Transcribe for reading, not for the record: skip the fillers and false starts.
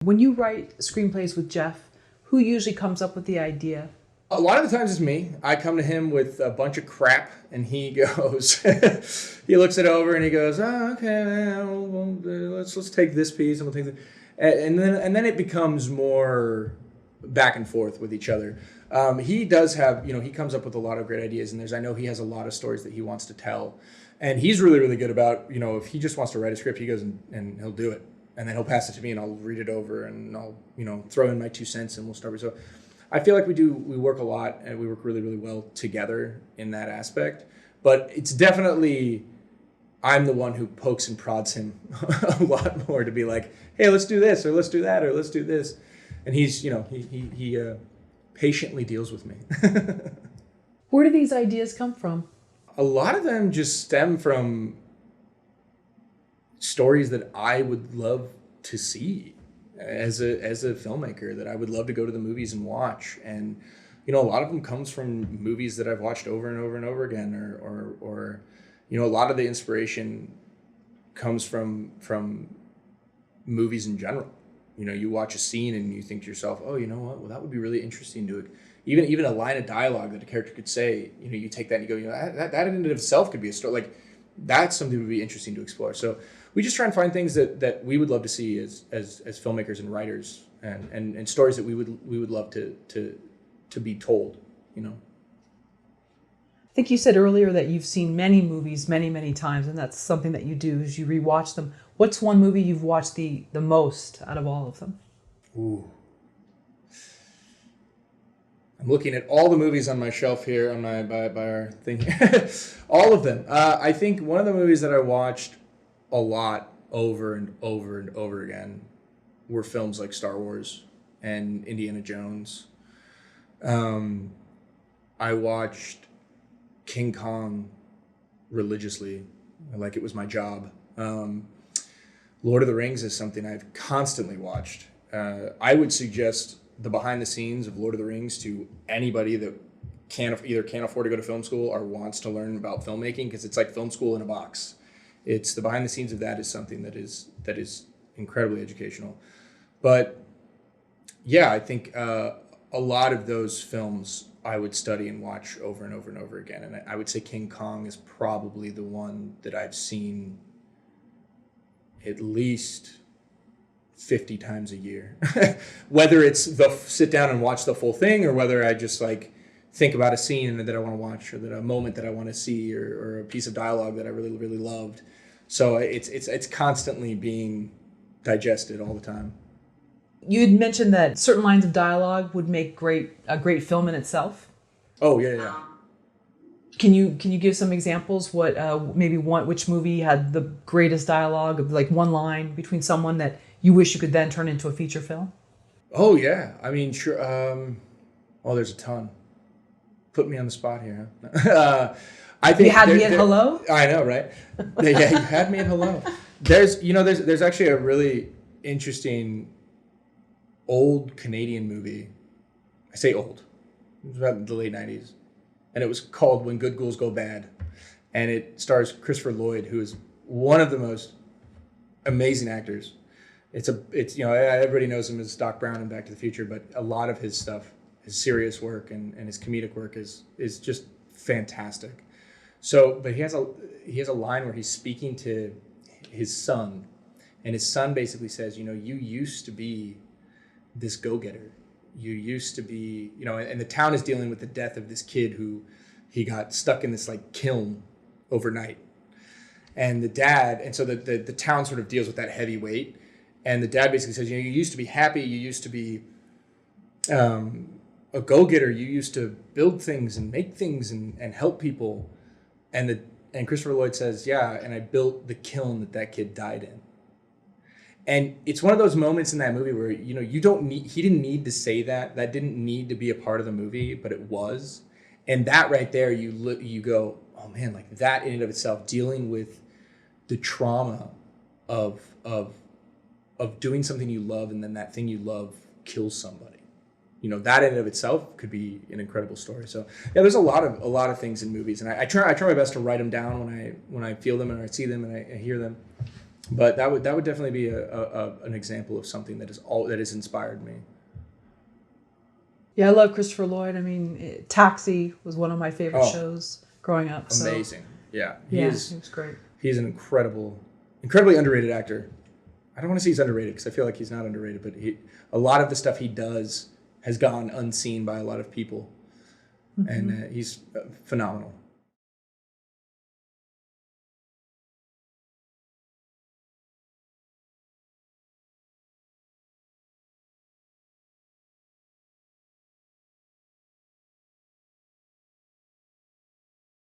When you write screenplays with Jeff, who usually comes up with the idea? A lot of the times it's me. I come to him with a bunch of crap, and he goes, he looks it over, and he goes, "Oh, okay, well, let's take this piece, and we'll take that," and then it becomes more back and forth with each other. He does have, he comes up with a lot of great ideas, and I know he has a lot of stories that he wants to tell, and he's really, really good about, if he just wants to write a script, he goes and he'll do it, and then he'll pass it to me, and I'll read it over, and I'll, throw in my 2 cents, and we'll start. So I feel like we work a lot, and we work really, really well together in that aspect, but it's definitely, I'm the one who pokes and prods him a lot more to be like, hey, let's do this, or let's do that, or let's do this. And he's, he patiently deals with me. Where do these ideas come from? A lot of them just stem from stories that I would love to see as a filmmaker, that I would love to go to the movies and watch. And, a lot of them comes from movies that I've watched over and over and over again, or a lot of the inspiration comes from movies in general. You watch a scene and you think to yourself, oh, you know what? Well, that would be really interesting to even a line of dialogue that a character could say. You take that and you go, that in and of itself could be a story. Like, that's something that would be interesting to explore. So we just try and find things that we would love to see as filmmakers and writers, and stories that we would love to be told. I think you said earlier that you've seen many movies many, many times, and that's something that you do is you rewatch them. What's one movie you've watched the most out of all of them? Ooh. I'm looking at all the movies on my shelf here on my by our thing. All of them. I think one of the movies that I watched a lot over and over and over again were films like Star Wars and Indiana Jones. I watched King Kong religiously, like it was my job. Lord of the Rings is something I've constantly watched. I would suggest the behind the scenes of Lord of the Rings to anybody that either can't afford to go to film school or wants to learn about filmmaking, because it's like film school in a box. It's the behind the scenes of that is something that is incredibly educational. But yeah, I think a lot of those films I would study and watch over and over and over again. And I would say King Kong is probably the one that I've seen at least 50 times a year. Whether it's the sit down and watch the full thing, or whether I just like think about a scene that I want to watch, or that a moment that I want to see, or a piece of dialogue that I really, really loved. So it's constantly being digested all the time. You had mentioned that certain lines of dialogue would make a great film in itself. Oh, yeah. Can you give some examples? What which movie had the greatest dialogue of like one line between someone that you wish you could then turn into a feature film? Oh, yeah. I mean, sure. There's a ton. Put me on the spot here. Huh? I think you had me at hello? I know, right? Yeah, you had me at hello. There's actually a really interesting old Canadian movie. I say old. It was about the late 90s. And it was called When Good Ghouls Go Bad. And it stars Christopher Lloyd, who is one of the most amazing actors. Everybody knows him as Doc Brown in Back to the Future, but a lot of his stuff, his serious work and his comedic work is just fantastic. So, but he has a line where he's speaking to his son, and his son basically says, you used to be this go-getter. You used to be, and the town is dealing with the death of this kid who he got stuck in this like kiln overnight. And so the town sort of deals with that heavy weight. And the dad basically says, you used to be happy. You used to be a go-getter. You used to build things and make things and help people. And Christopher Lloyd says, yeah, and I built the kiln that kid died in. And it's one of those moments in that movie where, he didn't need to say that. That didn't need to be a part of the movie, but it was. And that right there, you go, oh man, like that in and of itself, dealing with the trauma of doing something you love, and then that thing you love kills somebody. That in and of itself could be an incredible story. So yeah, there's a lot of things in movies, and I try my best to write them down when I feel them and I see them and I hear them. But that would definitely be an example of something that has inspired me. Yeah, I love Christopher Lloyd. I mean, Taxi was one of my favorite shows growing up. Amazing. So. He was great. He's an incredibly underrated actor. I don't want to say he's underrated because I feel like he's not underrated, but a lot of the stuff he does has gone unseen by a lot of people. Mm-hmm. And he's phenomenal.